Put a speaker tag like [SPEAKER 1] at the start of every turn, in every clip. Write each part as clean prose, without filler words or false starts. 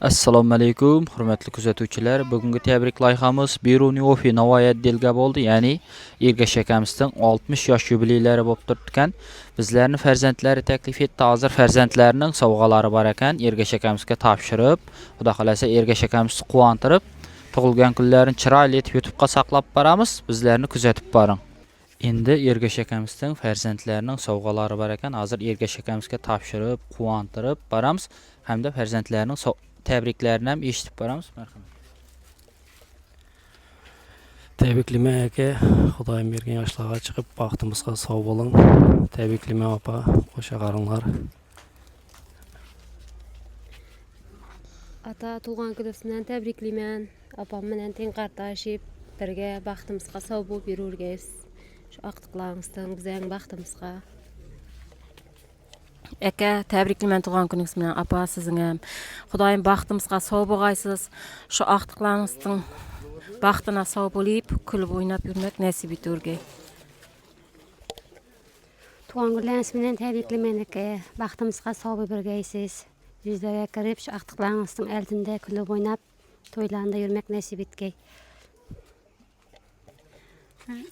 [SPEAKER 1] Assalomu alaykum, hurmatli kuzatuvchilar. Bugungi tabrik loyihamiz Beruniy Ofi Navoiyat delga bo'ldi, ya'ni Ergash akamizning 60 yosh yubileylari bo'lib turgan. Bizlarni farzandlari taklif etdi. Hozir farzandlarining sovg'alari bor ekan, Ergash akamizga topshirib, xudo xolasa Ergash akamizni quvontirib, tug'ilgan kunlarini chiroyli etib YouTube'ga saqlab boramiz. Bizlarni kuzatib boring. Endi Ergash akamizning farzandlarining sovg'alari bor ekan. Hozir Ergash akamizga topshirib, quvontirib boramiz hamda farzandlarining tabriklarini ham eshitib boramiz. Marhamat.
[SPEAKER 2] Tabriklima aka, Xudoyim bergan yoshlarga chiqib, baxtimizga sog' bo'ling. Tabriklima opa, qo'sha qaringlar.
[SPEAKER 3] Ata tug'ilgan kuningizni tabriklayman. Opam bilan teng qardoshib, birga baxtimizga sog' bo'lib yurursiz. Shu aqtiqlaringizdan bizning baxtimizga. Aka, tabriklayman tug'ilgan kuningiz bilan. Apa, sizning ham Xudoyim baxtimizga sog' bo'lg'aysiz. Shu aqtiqlaringizdan baxtına sog' bo'lib, kulib o'ynab yurmak nasib eturgay.
[SPEAKER 4] Tug'ilgan kunlaringiz bilan tabriklayman aka. Baxtimizga sog' bo'lib yurgaysiz. Yuzlarga kirib, shu aqtiqlaringizning oldida kulib o'ynab, to'ylarda yurmak nasib etgay.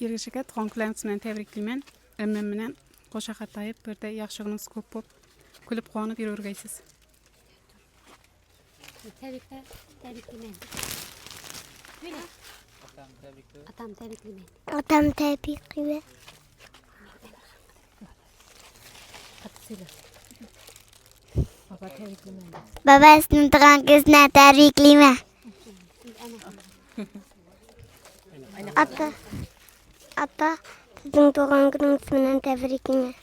[SPEAKER 5] Ergash aka, tug'ilgan kunlaringiz bilan tabriklayman. Ammam bilan qo'sha qatayib, birda yaxshi kuningizz ko'p bo'lib, kulib quvonib yururgaysiz.
[SPEAKER 4] Tabriklayman. Atam tabriklayman.
[SPEAKER 6] Atam tabriklayman. Babasini tug'ilgan kuniga tabriklayman. Ata, sizning tug'ilgan kuningiz bilan tabriklayman.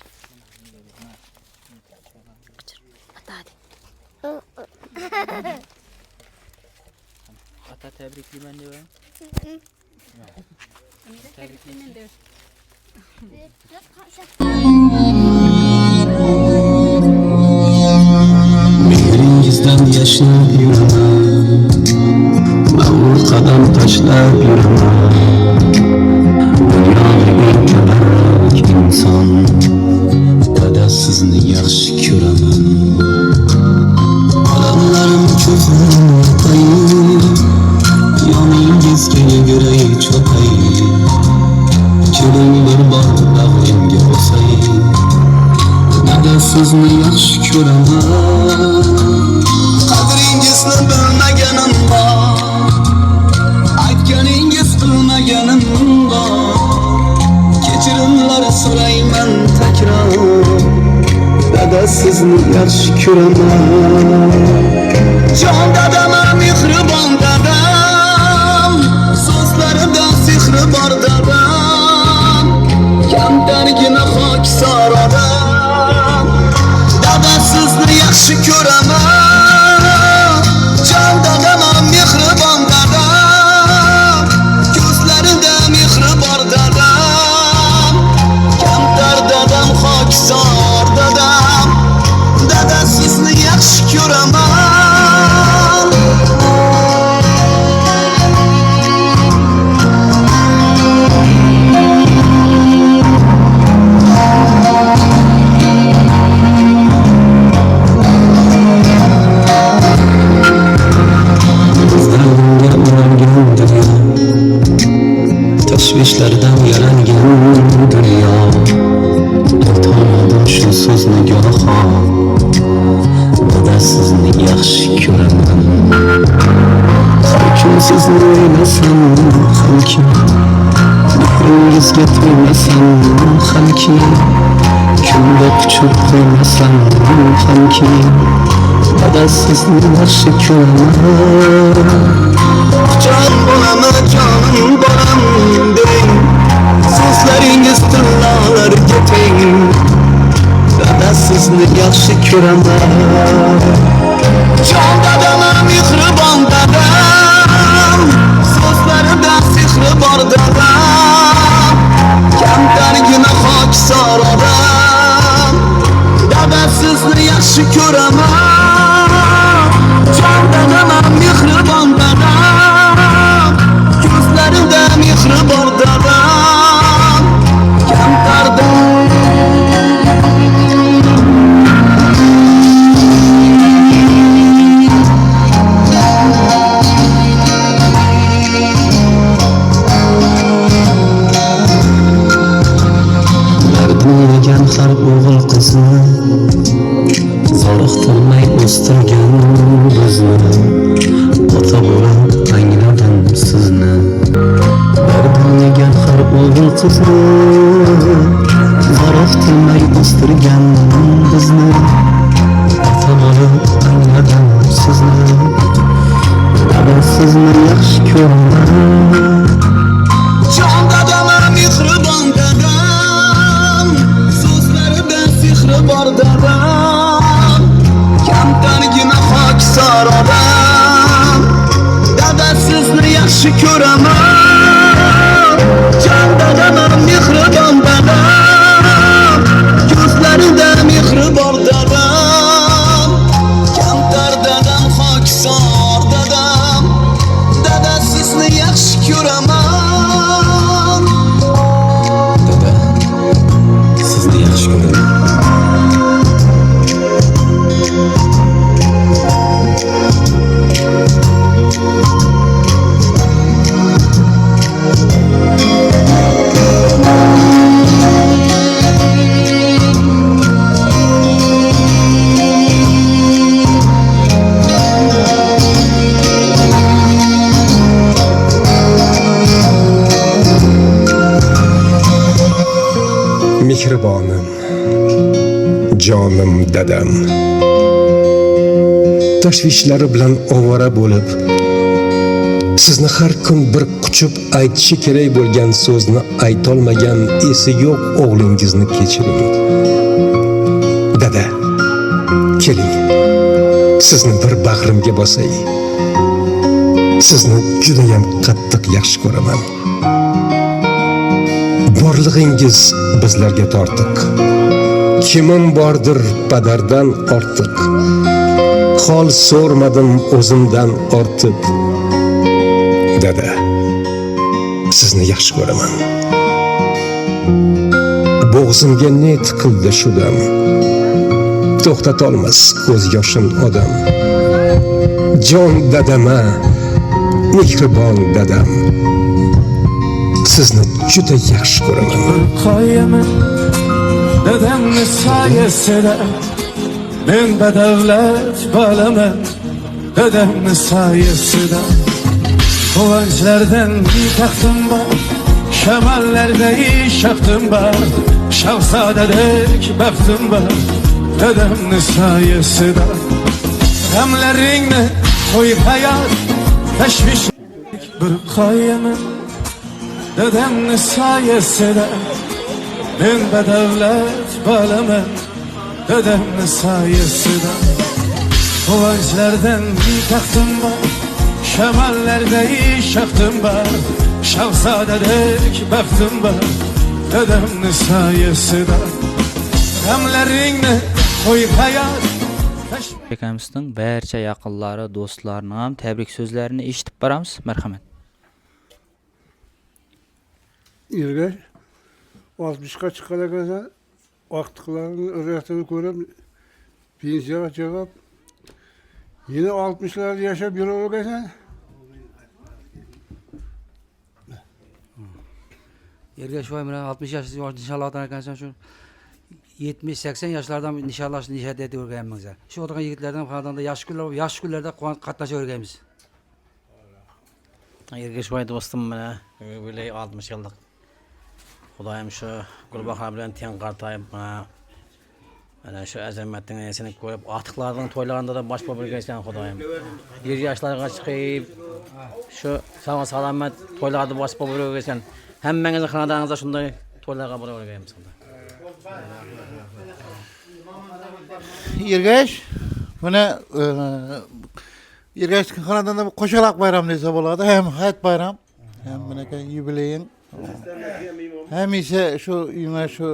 [SPEAKER 1] Ata tabriklayman deyman.
[SPEAKER 5] Tabriklayman deyman.
[SPEAKER 7] Mehringizdan yashnab yuraman, mag'rur qadam tashlab yuraman. Dunyoda eng kabarak inson, dada sizni yaxshi ko'raman. Alamlarim cho'qin yo'qayib, yoningizga yuguray cho'qayib. Keling bir bor bag'rimga bosay, dada sizni yaxshi ko'raman. Qadringizni bilmaganim bor, aytganingiz qilmaganim bor. Kechirimlar so'rayman takror, dada sizni yaxshi ko'raman. Jon dadam, mehribon dadam, so'zlarida sehri bor dadam. Kamtargina xokisor odam, dada sizni yaxshi ko'raman. Jon dadam, mehribon dadam, ko'zlarida mehri bor dadam. Kamtar dadam, xokisor dadam, dada sizni yaxshi ko'raman. Tashvishlardan yarangan dunyo, aytolmadim shu so'zni goho, dada sizni yaxshi ko'raman. Har kun sizni o'ylasam hamki, mehringizga to'ymasam hamki, kunda quchib qo'ymasam hamki, dada sizni yaxshi ko'raman. Jon bo'laman, jonim bolam deng, so'zlaringiz tillarga teng, dada sizni yaxshi ko'raman. Jon dadam, mehribon dadam, so'zlarida sehri bor dadam. Kamtargina xokisor odam, dada sizni yaxshi ko'raman. Jon dadam, mehribon dadam, ko'zlarida mehri bor dadam. Kamtarda yaxshi ko'raman. Jon dadam, mehribon dadam, ko'zlarida mehri bor dadam. Kamtar dadam, xokisor dadam, dada sizni yaxshi ko'raman. Dada, sizni yaxshi ko'raman.
[SPEAKER 8] Mehribonim, jonim dadam, tashvishlari bilan ovora bo'lib, sizni har kun bir quchib aytishi kerak bo'lgan so'zni aytolmagan esi yo'q o'g'lingizni kechiring. Dada, keling, sizni bir bag'rimga bosay. Sizni juda ham qattiq yaxshi ko'raman. Borlig'ingiz bizlarga tortiq. Kimim bordir padardan ortiq. Hol so'rmadim o'zimdan ortib. Dada, sizni yaxshi ko'raman. Bo'g'zimga ne tiqildi shu dam. To'xtatolmas ko'z yoshim odam. Jon dadama, mehribon dadam, sizni juda yaxshi ko'raman.
[SPEAKER 9] Qo'yaman dadamni soyasida, men badavlat bo'laman dadamni soyasida. Quvonchlardan taxtim bor, shamallarda shaftim bor, shahzodadek baxtim bor dadamni soyasida. G'amlaringni qo'yib hayot tashvish bir qo'yaman dadamni soyasida, men badavlat bo'laman dadamni soyasida. Quvonchlardan taxtim bor, shamallarda shaftim bor, shahzodadek baxtim bor dadamni soyasida. G'amlaringni qo'yib hayot
[SPEAKER 1] Akamizning barcha yaqinlari, do'stlarining ham tabrik so'zlarini eshitib boramiz. Marhamat.
[SPEAKER 10] Ergash 60'ga chiqqan ekansan, vaqtlarning o'rgatini ko'rib, pensiyaga chiqib, yine 60'larda yashab yurar ekansan.
[SPEAKER 11] Ergashoy bilan 60 yosh nishonlagan ekansan, shu 70-80 yoshlardan nishonlashni nishad etib o'rganamiz. Shu o'tirgan yigitlardan xonadonda yaxshi kunlarda qatnashib o'rganamiz.
[SPEAKER 2] Ergashoy do'stim mana bo'lay 60 yillik. Xudoyim shu Gulbahor bilan teng qartayib, mana shu azamatning esini ko'rib, atiqlarning to'ylarida da bosh bo'lib o'rgansan Xudoyim. 1 yoshlarga chiqib, shu sog' salomat to'ylarda bosh bo'lib o'rgansan. Hammangizning xonadoningizda shunday to'ylarga borib o'rganamiz.
[SPEAKER 12] Ergash, buni Ergash xonadonda qo'shaloq bayram desa bo'ladi, ham hayit bayram, ham bunaqay yubileyin. Hamisha shu uyma shu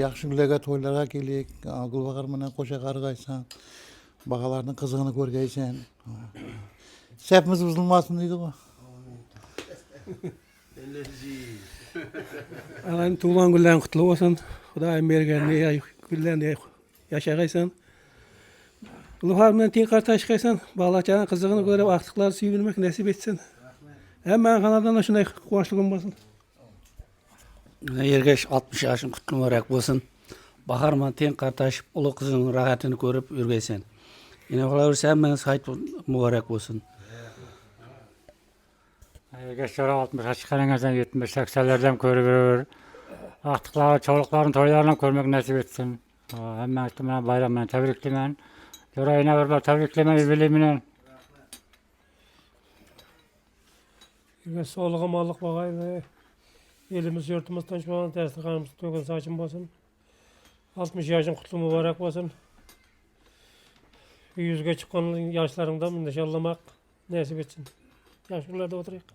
[SPEAKER 12] yaxshi kunlarga to'ylarga kelik, Gulbahor bilan qo'sha qarg'aysan, bog'alarning qizig'ini ko'rgaysan. Sepimiz buzilmasin deydi ku.
[SPEAKER 2] Alan tuğlan günlerin kutlu olsun. Xudoyim berganini günlerini yaşagaysan. Gulbahor bilan teng qartashgaysan, bog'larning qizig'ini ko'rib, aqtiqlar suybilmek nasib etsin. Hamma xonadonda shunday quvonchligim bo'lsin.
[SPEAKER 11] Ergash 60 yoshing qutlu muborak bo'lsin. Bahar bilan teng qartashib, ulug' qizining rohatini ko'rib yurgaysan. Yana qolaversa hammangiz hayit muborak bo'lsin.
[SPEAKER 13] Ergash 60'ga chiqqaningizdan 70-80'lerden ko'rib, aqtiqlar, çolukların toylarını ko'rmak nasib etsin. Hammangizni bilan bayram bilan tabriklayman. Jo'rayina birlar tabriklayman yubileyimdan.
[SPEAKER 2] Ergash sog'lig'i molliq bo'lg'ay va elimiz, yurtimiz tinch bo'lsin, dasturxonimiz to'kin sochin bo'lsin. 60 yoshing qutlu muborak bo'lsin. 100 ga chiqqan yoshlaringdan nishollamoq nasib etsin. Yaxshi kunlarda o'tiraylik.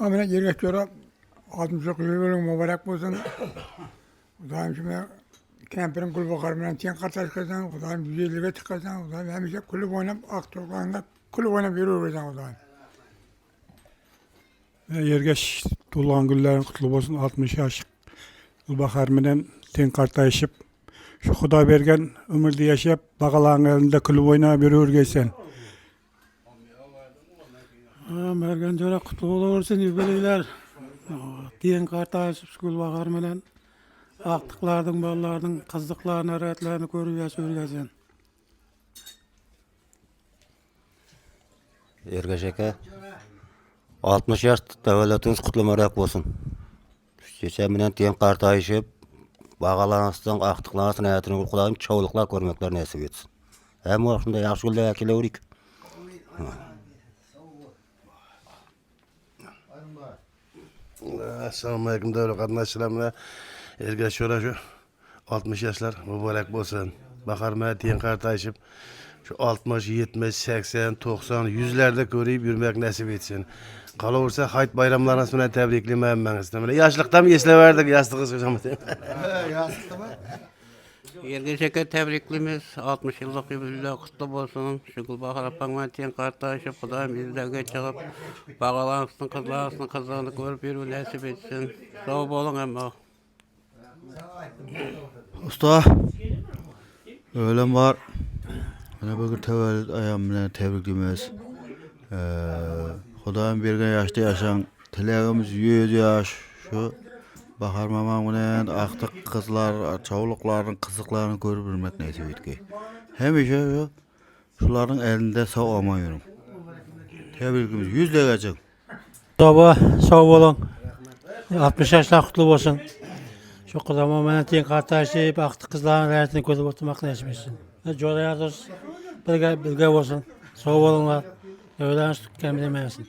[SPEAKER 14] Amına yergeç göre 60 yılın mübarek olsun. Kudayım şimdi kemperin kul bakarımdan tiyan kartaş kazan, kudayım güzelliğe çıkarsan, kudayım hemşe kulüp oynayıp aktörlerinde kulüp oynayıp yürüyorsan kudayım.
[SPEAKER 10] Yergeç Tuğlan günlerin kutlu olsun 60 yaş. Gülbahar menen ten kartayışıp şu Xuda bergen ömürde yaşayıp bağalan elinde kulüp oynayıp yürüyorsan.
[SPEAKER 14] Mergen jara kutlu olursun yübeleyler. Tiyan kartaş Gülbahar menen aktıklardan, ballardan, kızdıklarını, öğretlerini görüp yaşıyorsan.
[SPEAKER 15] Ergeç aka 60 yaş devletiniz kutlamak olsun. Geçen menen tiyan kartayışıp bağalansın, aktıklansın hayatını Kudayım çoğuluklar görmekler nasip etsin. Hem vaxtında yaxşı gülde akileverik.
[SPEAKER 16] Assalamu alaikum davra qatnaşçılarımla Ergeç şöyle şu 60 yaşlar mübarek olsun. Bakar mı tiyan kartayışıp şu 60, 70, 80, 90, 100'lerde görüp yürümek nasip etsin. Kalırsa hayt bayramlarınız bilen tebriklemem ben istemem. Yaşlıkta mı esleverdik yastığız hocam.
[SPEAKER 12] Yastıkta mı?
[SPEAKER 17] Ergeç aka tebriklimiz 60 yıllık jubiley kutlu olsun. Şu Gülbahar apamla tiyan kartaşıp Kudayım izlerge çıkıp bağalansın, kızlansın, kızlarını görüp yürü nasip etsin. Sağ olun ama.
[SPEAKER 18] Usta, öğlen var. Bana bugün tevellüd ayağımla tebriklimiz. Kudayım bergen yaşta yaşan, tilegimiz 100 yaş. Şu Bahar mamamın aktık kızlar, çoğulukların, kızıklarını görüp bilmek nasip etki. Hemişe şuların elinde sağ olma yürüm. Tebrikimiz 100 legacık.
[SPEAKER 19] Baba sağ olun. 60 yaşlar kutlu olsun. Şu kızama bana tiyan kartaşıp aktık kızların hayatını görüp oturmak nasip etsin. Coğrayatız bilge olsun. Sağ olunlar. Öğleniniz gelmesin.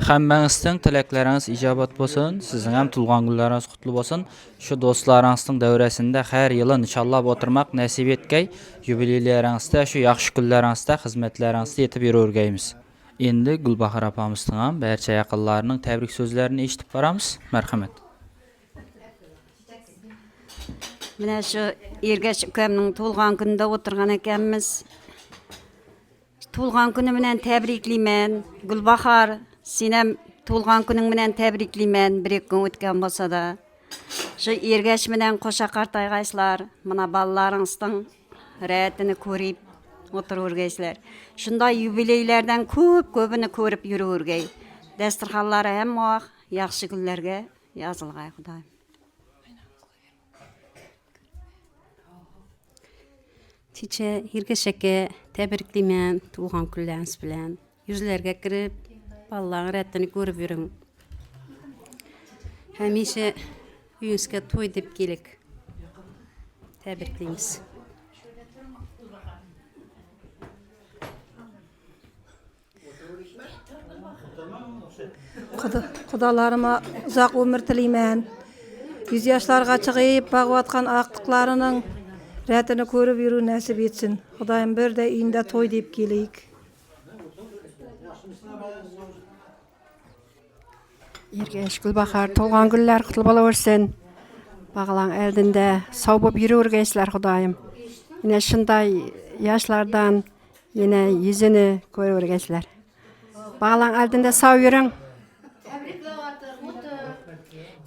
[SPEAKER 1] Həmməңizдің tiləkləriniz icabat bolsun, sizin hem tulğan günləriniz qutlu bolsun. Şu dostlarınızın dövrəsində hər yılı inşallah oturmaq nəsib etkəy, yubileylərinizdə, şu yaxşı günlərinizdə, xizmətlərinizdə yetib yürürgəyimiz. Endi Gülbahar apamızın ham bərçə yaqınlarının təbrik sözlərini eşitib baramız. Mərhəmət.
[SPEAKER 20] Mine şu Ergeç ukamның tulğan günündə oturgan ekanmiz. Tulğan günü bilen tebrikleymen. Gülbahar, sinem tulğan günüň bilen tebrikleymen. Bir gün ötken bolsa da. Şu Ergeç bilen koşa kartaygayslar, mına balllarıňyzdyň rahatini görüp otururgayslar. Şunday yubileylerden köpünü görüp yürürgey. Dasturxanlary hem wagt yaxşı günlerge yazılgay Kudayım.
[SPEAKER 4] Çiçe Ergeç aka tebrikleymen tuğan günleriniz bilen. Yüzlerge kirip ballaryň rahatini görüp yürüň. Hemişe üýüňizge toý dep gelik. Tebrikleyimiz.
[SPEAKER 21] Kudalarıma uzak ömür tileymen. 100 yaşlarga çıgyp bagyp atgan aklyklarynyň rahatini görüp yürü nasip etsin. Kudayım bir de ýyňda toý dep geleyik.
[SPEAKER 22] Ergeç Gülbahar tulğan günler kutlu bolaversin. Bağlan eldinde sağ bolup yürürgeysler Kudayım. Yine şunday yaşlardan yine yüzünü görürgeysler. Bağlan eldinde sağ yürüň.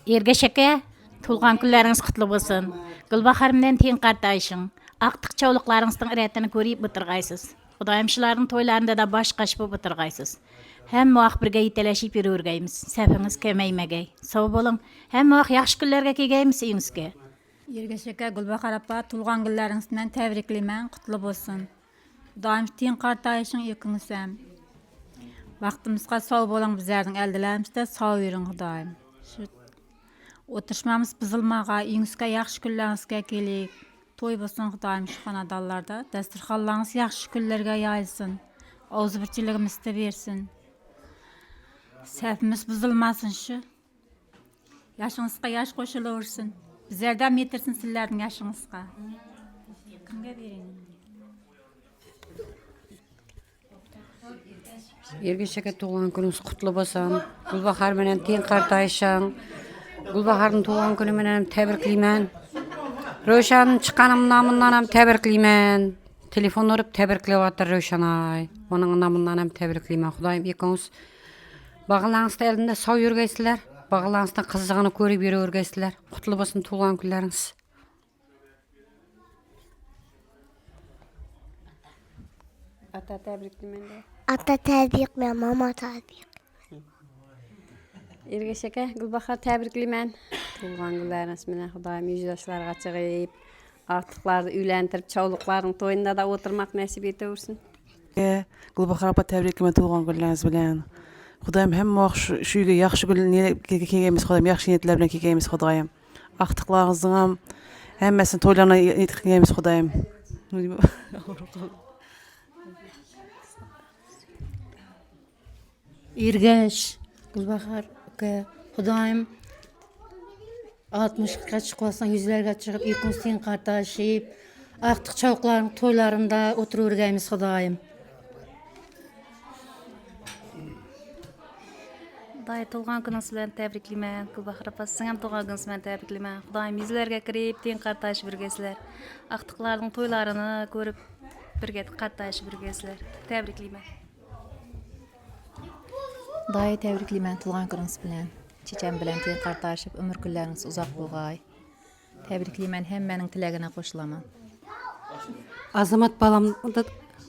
[SPEAKER 23] Ergeç aka, tulğan günleriniz kutlu bolsun. Gülbahar bilen tiyan kartaşyň, aktyk çoğuluklarıňyzdyň iratyny görüp bitirgaysız. Kudayym şularyň toýlarynda da baş gaş bolup bitirgaysız. Hem wagt birge ýeteleşip ýürürgeymiz. Säfiňiz kemeýmegey. Sag bolun. Hem wagt ýaxşy günlerge kelgeymiz iňizge.
[SPEAKER 24] Ergeç aka, Gülbahar apa tulğan günleriňiz bilen tebrikleymen, kutlu bolsun. Kudayym tiyan kartaşyň ýekiňizem. Wagtymyzga sag bolun, bizlerdiň eldilerimizde sag ýürüň Kudayym. Oturuşmamız buzulmaga, iňizge ýaxşy günleriňizge kelik. Toy bolsun Kudayym şu hanadallarda. Dasturxanlaryňyz ýaxşy günlerge ýaýylsyn. Awzybirçiligimiz de bersin. Säfimiz buzulmasyn şu. Ýaşyňyzga ýaş goşulaversin. Bizlerden yetirsin sizlerdiň ýaşyňyzga. Kimge bereň?
[SPEAKER 3] Ergeşeke tuğan gününüz kutlu bolsun. Gulbahar menen teң kartaşın. Gulbaharın tuğan günü menen tebrikleymen. Röşan'ın çıkanım namından hem tebrikleymen. Telefon örüp tebriklep atır Röşan ay. Onun namından hem tebrikleymen. Xudayım ekiniz bağlanısta elinde sağ yürgeysizler. Bağlanısta kızığını körüp yürgeysizler. Kutlu bolsun tuğan günleriniz.
[SPEAKER 20] Ata tebrikleymen de.
[SPEAKER 5] Ata təbrik, mama təbrik.
[SPEAKER 20] Ergeşeke Gülbahar tebrikleymen. Tuğan günleriniz menen Xudayım 100 yaşlarga çıgıp, artıklarını üylentirip, çoğulukların toyunda da oturmak nasip eteversin.
[SPEAKER 6] Gülbahar apa tebrikleymen tuğan günleriniz bilen. Xudayım hem vaqt şu uyga yaxşı gün kelgemiz Xudayım, yaxşı niyetler bilen kelgemiz Xudayım. Aqtıqlarınızın ham hemmesini toylarına yetkizgemiz Xudayım.
[SPEAKER 7] Ergeş, Gülbahar Xudayım 60'ga çıkvasan, 100'lerge çıkıp, ikiniz teң kartaşıp, aqtıq çavukların toylarında oturuvergeymiz Xudayım.
[SPEAKER 25] Day tuğan günüňiz bilen tebrikleymen. Gülbahar apa siňem tuğan günüňiz bilen tebrikleymen. Xudayım 100'lerge kirip teң kartaşyp birgesizler. Aqtıklaryň toylaryny görüp birge kartaşyp birgesizler. Tebrikleymen.
[SPEAKER 26] Day tebrikleymen tuğan günüňiz bilen. Çeçem bilen teň kartaşyp ömür günleriniz uzak bolgay. Tebrikleymen hemmeniň tilegine koşulaman.
[SPEAKER 27] Azamat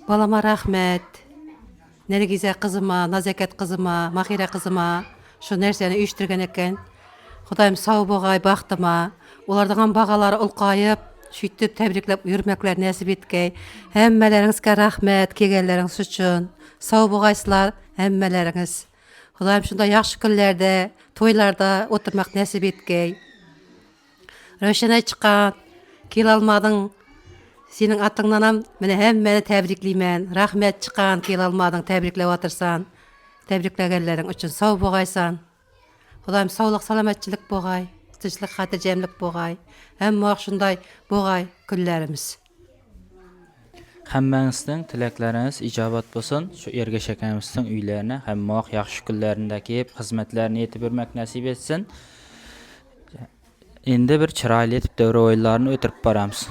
[SPEAKER 27] balama rahmet. Nergize kızıma, Nazaket kızıma, Mahire kızıma şu nerseni uyuşturgan eken. Xudayım sağ bolgay baktıma. Olardan bagalary ulqayıp, şüýtüp tebriklep yürmekler nasip etkey. Hemmeleringizge rahmet kelgenleriňiz üçin. Sağ bolgaysızlar hemmeleriňiz. Xudayım şunda yaxşı günlerde, toylarda oturmak nasip etkey. Röşene çıkan, kel almadın. Senin atından ham mene hemmeni tebrikleymen. Rahmet çıkan kel almadın, tebriklep atırsan. Tebriklegenleriň üçin sağ bolgaysan. Xudayım sağlık, salametçilik bolgay, tinçlik, hatirjemlik bolgay. Hemme wagt şunday bolgay günlerimiz.
[SPEAKER 1] Hemmenizden tilekleriniz icabat bolsun. Şu ergeşekemizden üýlerine hemme wagt ýaxşy günlerinde kep hyzmatlaryny ýetip bermek nasip etsin. Endi bir çyraýly etip döwre oýunlaryny ötürüp baramyz.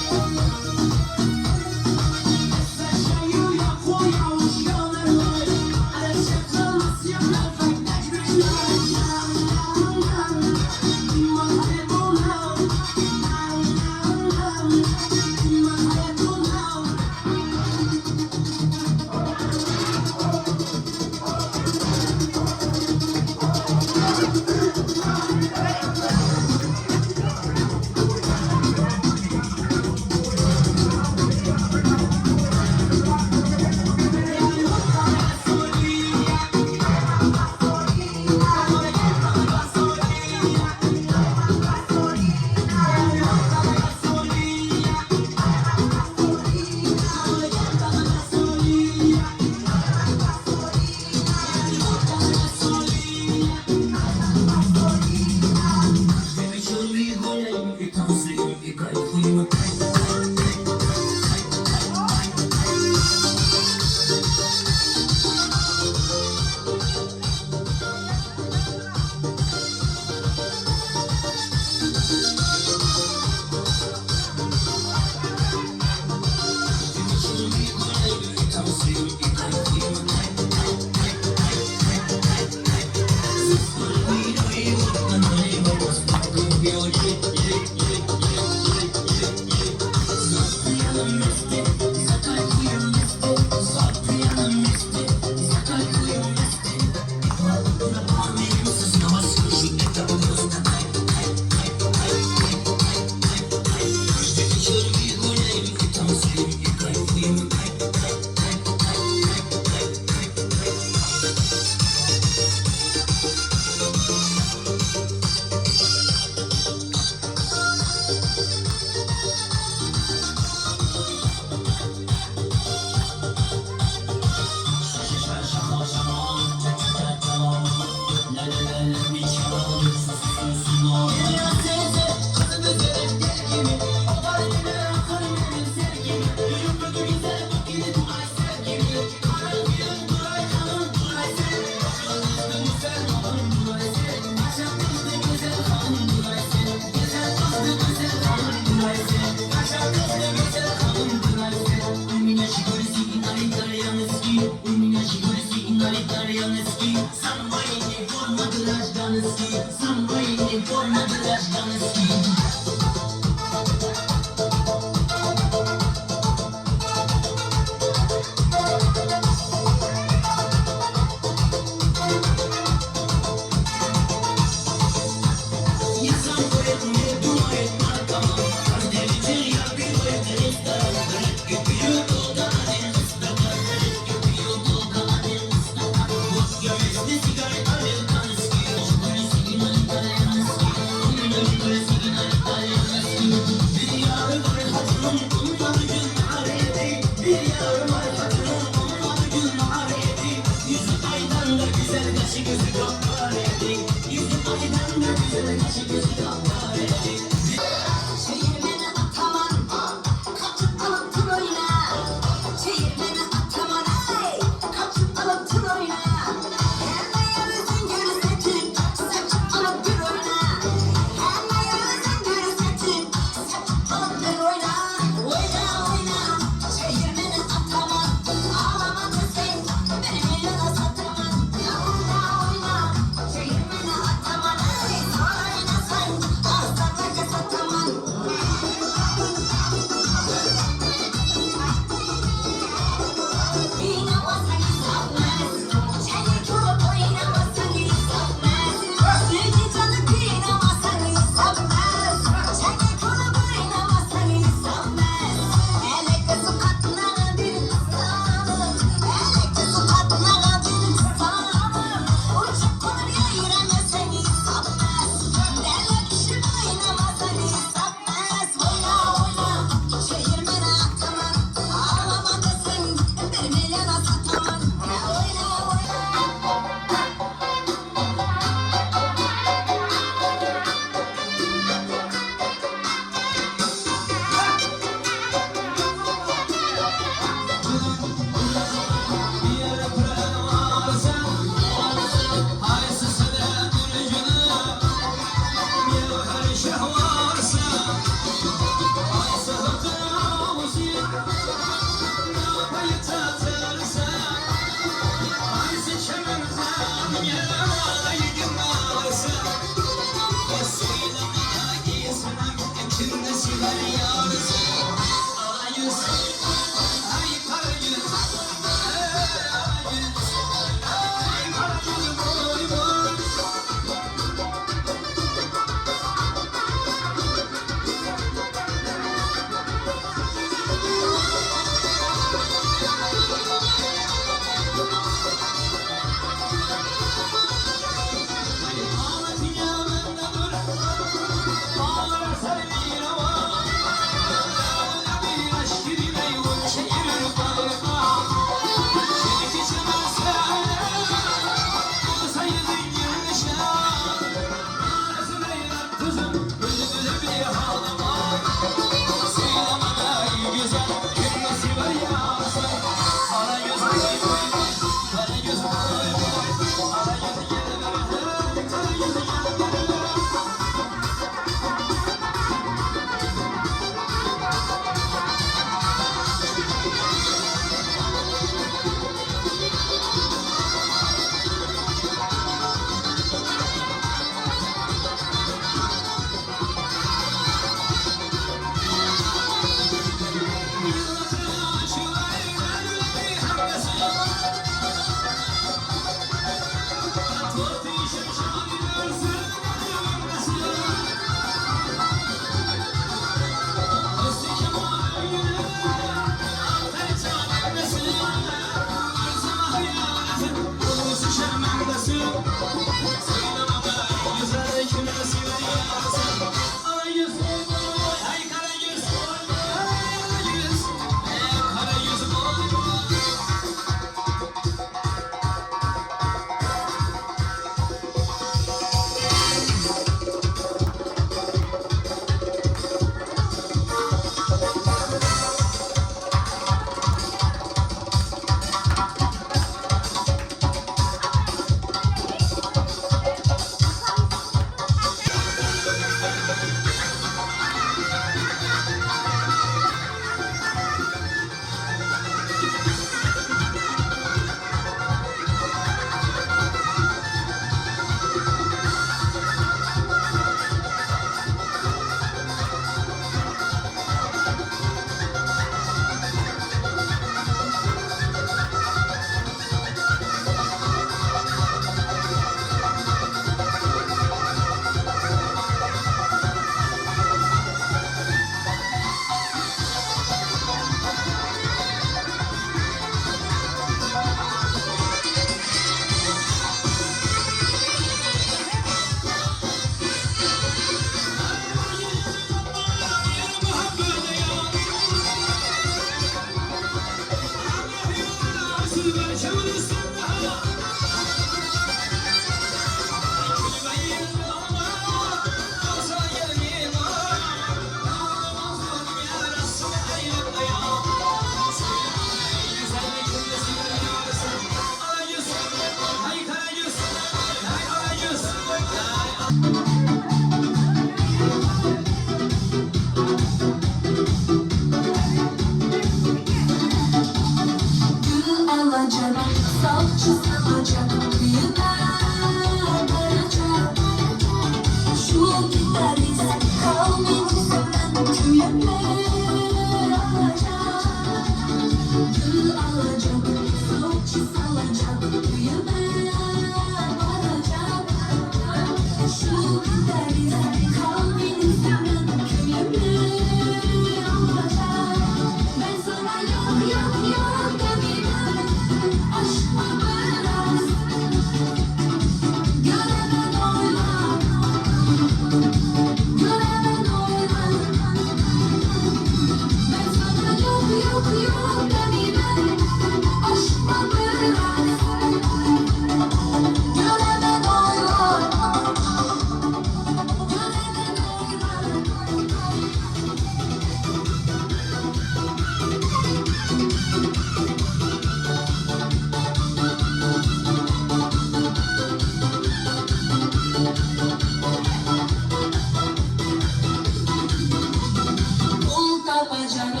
[SPEAKER 2] Can